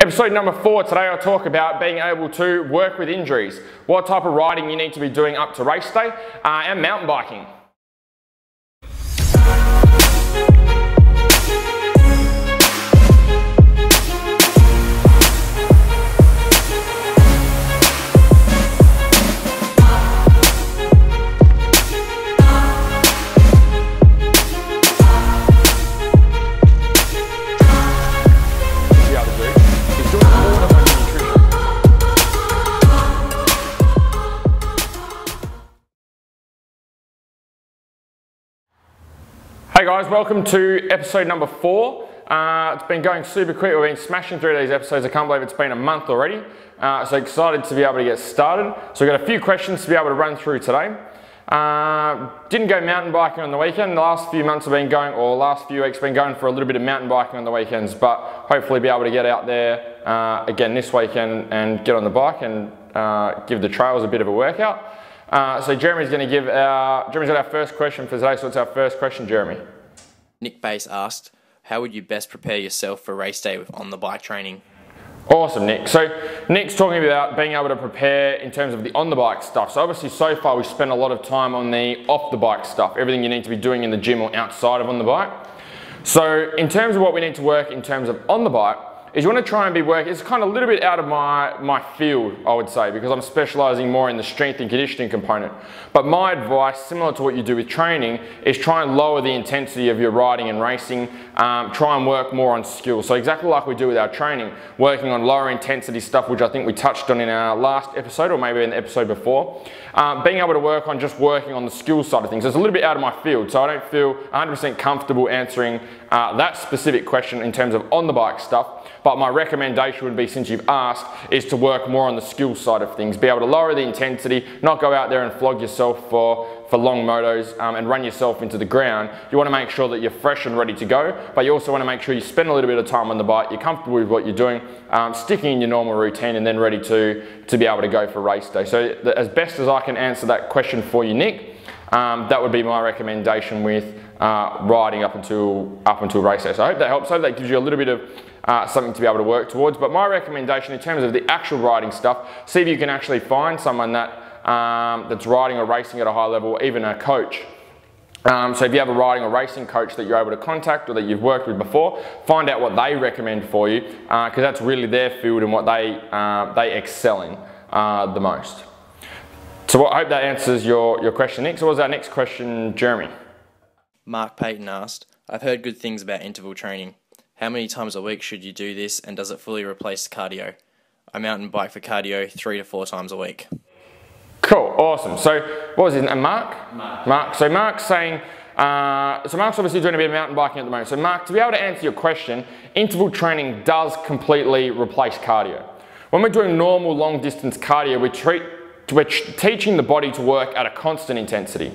Episode number 4, today I'll talk about being able to work with injuries, what type of riding you need to be doing up to race day, and mountain biking. Hey guys, welcome to episode number 4. It's been going super quick. We've been smashing through these episodes. I can't believe it's been a month already. So excited to be able to get started. So we've got a few questions to be able to run through today. Didn't go mountain biking on the weekend. The last few months have been going, or last few weeks have been going for a little bit of mountain biking on the weekends, but hopefully be able to get out there again this weekend and get on the bike and give the trails a bit of a workout. So Jeremy's going to give Jeremy's got our first question for today, so it's our first question, Jeremy. Nick Bass asked, how would you best prepare yourself for race day with on-the-bike training? Awesome, Nick. So Nick's talking about being able to prepare in terms of the on-the-bike stuff. So obviously so far we spent a lot of time on the off-the-bike stuff, everything you need to be doing in the gym or outside of on the bike. So in terms of what we need to work in terms of on the bike, is you want to try and be working, it's kind of a little bit out of my field, I would say, because I'm specialising more in the strength and conditioning component. But my advice, similar to what you do with training, is try and lower the intensity of your riding and racing, try and work more on skill. So exactly like we do with our training, working on lower intensity stuff, which I think we touched on in our last episode, or maybe in the episode before. Being able to work on just working on the skill side of things. It's a little bit out of my field, so I don't feel 100% comfortable answering that specific question in terms of on the bike stuff. But my recommendation would be, since you've asked, is to work more on the skill side of things. Be able to lower the intensity, not go out there and flog yourself for long motos and run yourself into the ground. You want to make sure that you're fresh and ready to go, but you also want to make sure you spend a little bit of time on the bike, you're comfortable with what you're doing, sticking in your normal routine, and then ready to be able to go for race day. So as best as I can answer that question for you, Nick, that would be my recommendation with riding up until race day. So I hope that helps. I hope that gives you a little bit of something to be able to work towards. But my recommendation in terms of the actual riding stuff, see if you can actually find someone that that's riding or racing at a high level, or even a coach. So if you have a riding or racing coach that you're able to contact or that you've worked with before, find out what they recommend for you, because that's really their field and what they excel in the most. So I hope that answers your question, Nick. So what was our next question, Jeremy? Mark Payton asked, I've heard good things about interval training. How many times a week should you do this, and does it fully replace cardio? I mountain bike for cardio 3 to 4 times a week. Cool, awesome. So what was his name, Mark? Mark. So Mark's saying, so Mark's obviously doing a bit of mountain biking at the moment. So Mark, to be able to answer your question, interval training does completely replace cardio. When we're doing normal long distance cardio, we're teaching the body to work at a constant intensity.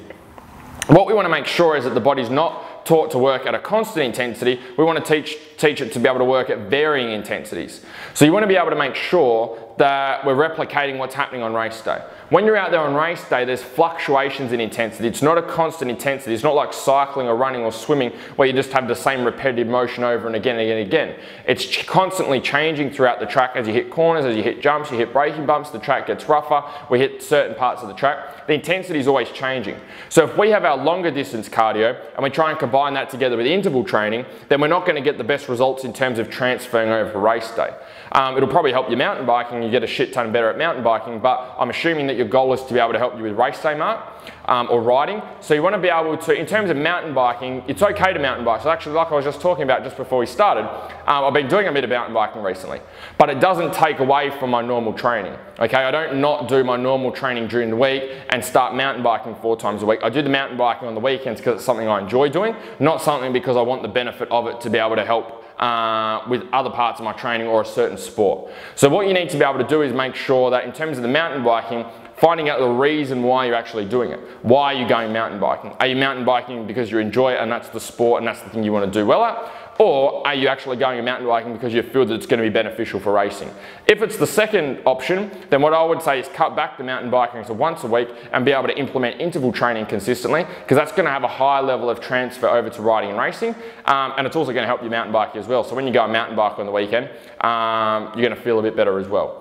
What we want to make sure is that the body's not taught to work at a constant intensity. We want to teach it to be able to work at varying intensities. So you want to be able to make sure that we're replicating what's happening on race day. When you're out there on race day, there's fluctuations in intensity. It's not a constant intensity. It's not like cycling or running or swimming where you just have the same repetitive motion over and again and again and again. It's constantly changing throughout the track. As you hit corners, as you hit jumps, you hit braking bumps, the track gets rougher, we hit certain parts of the track. The intensity is always changing. So if we have our longer distance cardio and we try and combine that together with interval training, then we're not going to get the best results in terms of transferring over for race day. It'll probably help your mountain biking, you get a shit ton better at mountain biking, but I'm assuming that your goal is to be able to help you with race day, Mark, or riding. So you want to be able to, in terms of mountain biking, it's okay to mountain bike. So actually, like I was just talking about just before we started, I've been doing a bit of mountain biking recently, but it doesn't take away from my normal training. Okay, I don't not do my normal training during the week and start mountain biking 4 times a week. I do the mountain biking on the weekends because it's something I enjoy doing, not something because I want the benefit of it to be able to help with other parts of my training or a certain sport. So what you need to be able to do is make sure that in terms of the mountain biking, finding out the reason why you're actually doing it. Why are you going mountain biking? Are you mountain biking because you enjoy it and that's the sport and that's the thing you want to do well at? or are you actually going and mountain biking because you feel that it's going to be beneficial for racing? If it's the second option, then what I would say is cut back the mountain biking to once a week and be able to implement interval training consistently, because that's going to have a high level of transfer over to riding and racing, and it's also going to help you mountain bike as well. So when you go and mountain bike on the weekend, you're going to feel a bit better as well.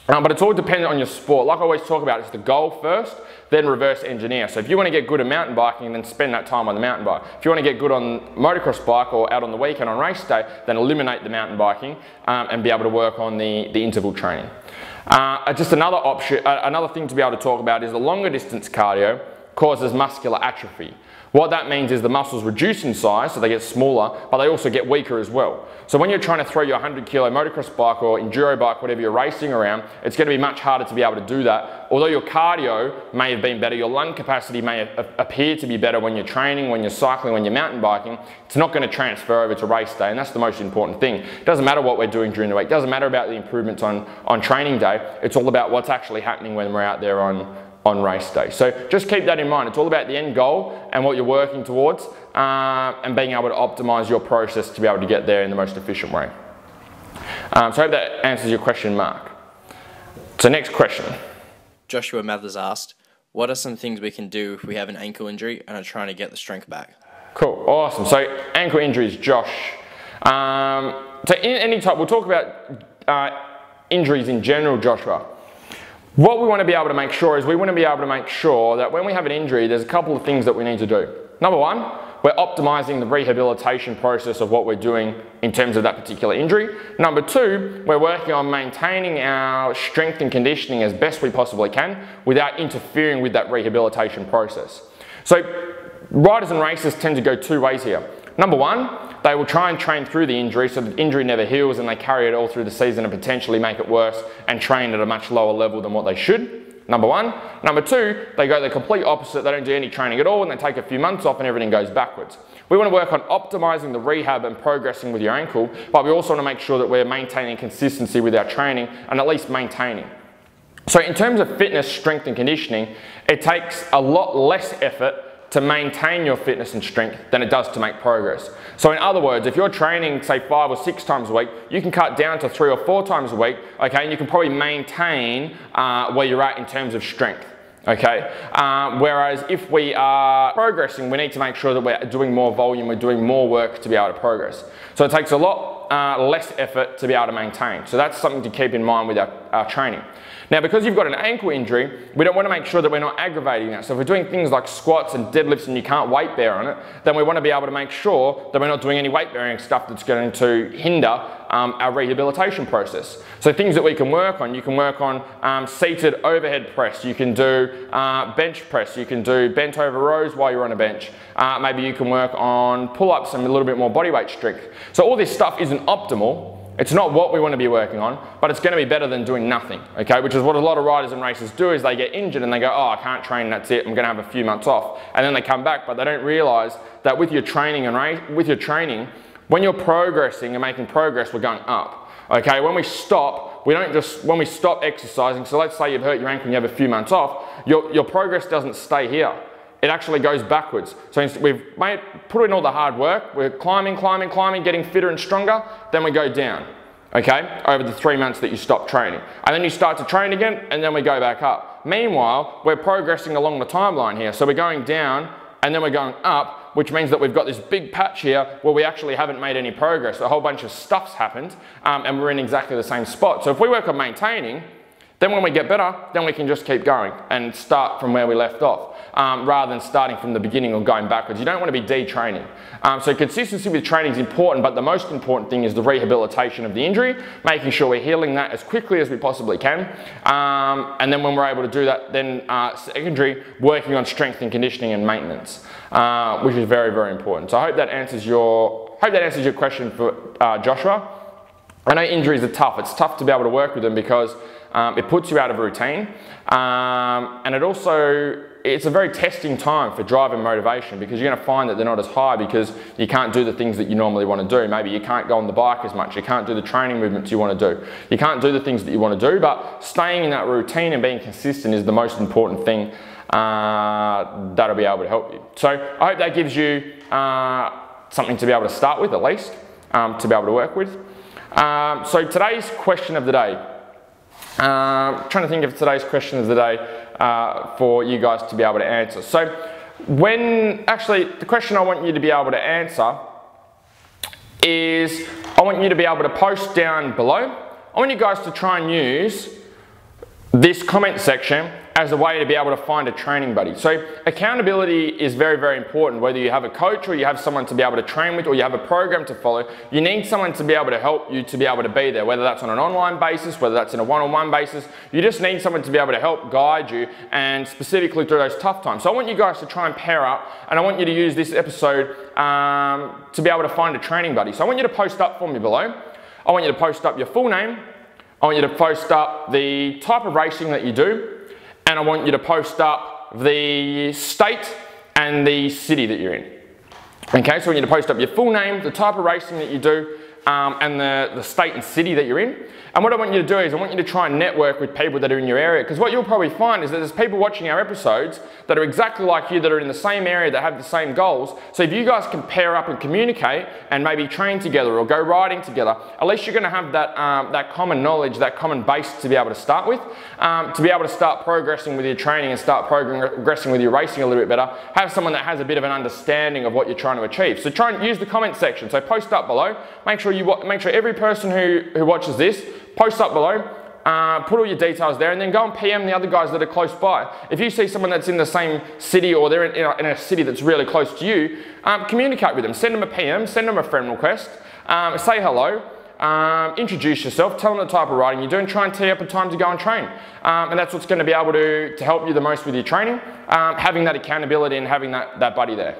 But it's all dependent on your sport. Like I always talk about, it's the goal first, then reverse engineer. So if you want to get good at mountain biking, then spend that time on the mountain bike. If you want to get good on motocross bike or out on the weekend on race day, then eliminate the mountain biking and be able to work on the interval training. Just another option, another thing to be able to talk about is the longer distance cardio causes muscular atrophy. What that means is the muscles reduce in size, so they get smaller, but they also get weaker as well. So when you're trying to throw your 100 kilo motocross bike or enduro bike, whatever you're racing around, it's going to be much harder to be able to do that. Although your cardio may have been better, your lung capacity may appear to be better when you're training, when you're cycling, when you're mountain biking, it's not going to transfer over to race day, and that's the most important thing. It doesn't matter what we're doing during the week, it doesn't matter about the improvements on training day, it's all about what's actually happening when we're out there on race day. So just keep that in mind. It's all about the end goal and what you're working towards, and being able to optimize your process to be able to get there in the most efficient way. So I hope that answers your question, Mark. So next question. Joshua Mathers asked, what are some things we can do if we have an ankle injury and are trying to get the strength back? Cool, awesome. So ankle injuries, Josh. So in any type, we'll talk about injuries in general, Joshua. What we want to be able to make sure is we want to be able to make sure that when we have an injury, there's a couple of things that we need to do. Number one, we're optimizing the rehabilitation process of what we're doing in terms of that particular injury. Number two, we're working on maintaining our strength and conditioning as best we possibly can without interfering with that rehabilitation process. So riders and racers tend to go two ways here. Number one, they will try and train through the injury so the injury never heals, and they carry it all through the season and potentially make it worse and train at a much lower level than what they should. Number one. Number two, they go the complete opposite. They don't do any training at all and they take a few months off and everything goes backwards. We want to work on optimizing the rehab and progressing with your ankle, but we also want to make sure that we're maintaining consistency with our training and at least maintaining. So in terms of fitness, strength and conditioning, it takes a lot less effort to maintain your fitness and strength than it does to make progress. So in other words, if you're training say 5 or 6 times a week, you can cut down to 3 or 4 times a week, okay, and you can probably maintain where you're at in terms of strength, okay? Whereas if we are progressing, we need to make sure that we're doing more volume, we're doing more work to be able to progress. So it takes a lot less effort to be able to maintain. So that's something to keep in mind with our training. Now, because you've got an ankle injury, we don't want to make sure that we're not aggravating that. So if we're doing things like squats and deadlifts and you can't weight bear on it, then we want to be able to make sure that we're not doing any weight bearing stuff that's going to hinder our rehabilitation process. So things that we can work on, you can work on seated overhead press, you can do bench press, you can do bent over rows while you're on a bench. Maybe you can work on pull-ups and a little bit more body weight strength. So all this stuff isn't optimal. It's not what we want to be working on, but it's going to be better than doing nothing, okay? Which is what a lot of riders and racers do, is they get injured and they go, oh, I can't train, that's it, I'm going to have a few months off. And then they come back, but they don't realize that with your training when you're progressing and making progress, we're going up, okay? When we stop, when we stop exercising, so let's say you've hurt your ankle and you have a few months off, your progress doesn't stay here. It actually goes backwards. So we've put in all the hard work, we're climbing, getting fitter and stronger, then we go down, okay, over the 3 months that you stop training. And then you start to train again, and then we go back up. Meanwhile, we're progressing along the timeline here. So we're going down, and then we're going up, which means that we've got this big patch here where we actually haven't made any progress. A whole bunch of stuff's happened, and we're in exactly the same spot. So if we work on maintaining, then when we get better, then we can just keep going and start from where we left off, rather than starting from the beginning or going backwards. You don't want to be detraining. So consistency with training is important, but the most important thing is the rehabilitation of the injury, making sure we're healing that as quickly as we possibly can. And then when we're able to do that, then secondary, working on strength and conditioning and maintenance, which is very, very important. So I hope that answers your question for Joshua. I know injuries are tough. It's tough to be able to work with them because it puts you out of routine, and it's a very testing time for drive and motivation, because you're going to find that they're not as high because you can't do the things that you normally want to do. Maybe you can't go on the bike as much, you can't do the training movements you want to do, you can't do the things that you want to do, but staying in that routine and being consistent is the most important thing that'll be able to help you. So I hope that gives you something to be able to start with at least. to be able to work with. So today's question of the day. Trying to think of today's question of the day for you guys to be able to answer. So the question I want you to be able to answer is, I want you to be able to post down below. I want you guys to try and use this comment section as a way to be able to find a training buddy. So accountability is very, very important. Whether you have a coach or you have someone to be able to train with or you have a program to follow, you need someone to be able to help you to be able to be there, whether that's on an online basis, whether that's in a one-on-one basis. You just need someone to be able to help guide you, and specifically through those tough times. So I want you guys to try and pair up, and I want you to use this episode to be able to find a training buddy. So I want you to post up for me below. I want you to post up your full name. I want you to post up the type of racing that you do. And I want you to post up the state and the city that you're in. Okay, so I want you to post up your full name, the type of racing that you do, and the state and city that you're in. And what I want you to do is I want you to try and network with people that are in your area, because what you'll probably find is that there's people watching our episodes that are exactly like you, that are in the same area, that have the same goals. So if you guys can pair up and communicate and maybe train together or go riding together, at least you're going to have that common knowledge, that common base to be able to start with, to be able to start progressing with your training and start progressing with your racing a little bit better. Have someone that has a bit of an understanding of what you're trying to achieve. So try and use the comment section. So post up below. Make sure every person who watches this, post up below, put all your details there, and then go and PM the other guys that are close by. If you see someone that's in the same city, or they're in a city that's really close to you, communicate with them. Send them a PM, send them a friend request, say hello, introduce yourself, tell them the type of riding you're doing, try and tee up a time to go and train. And that's what's going to be able to help you the most with your training, having that accountability and having that buddy there.